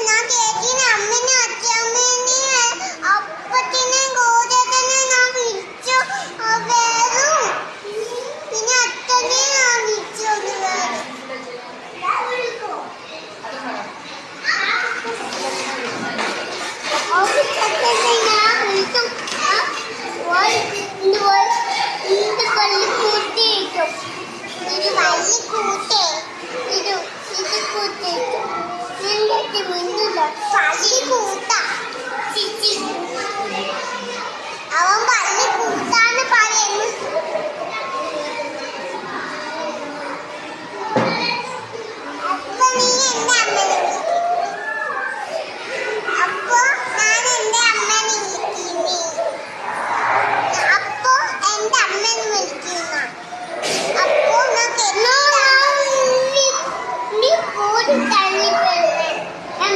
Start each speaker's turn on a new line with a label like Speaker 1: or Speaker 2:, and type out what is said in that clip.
Speaker 1: ഞാൻ കേട്ടിന് അമ്മനെ അച്ഛമ്മേനെ അപ്പത്തിനെ ഗോതത്തിനെ ഞാൻ വിളിച്ചു വേറും പിന്നെ അച്ഛനെ ഞാൻ വിളിച്ചു അവൻ പള്ളി കൂട്ടാന്ന് പറയുന്നു. അപ്പൊ നീ എന്റെ അമ്മനെ അപ്പൊ ഞാൻ എന്റെ അമ്മനെ വിളിക്കുന്നേ. അപ്പൊ എന്റെ അമ്മനെ വിളിക്കുന്ന അപ്പൊ നീ കൂടി തള്ളി ഞാൻ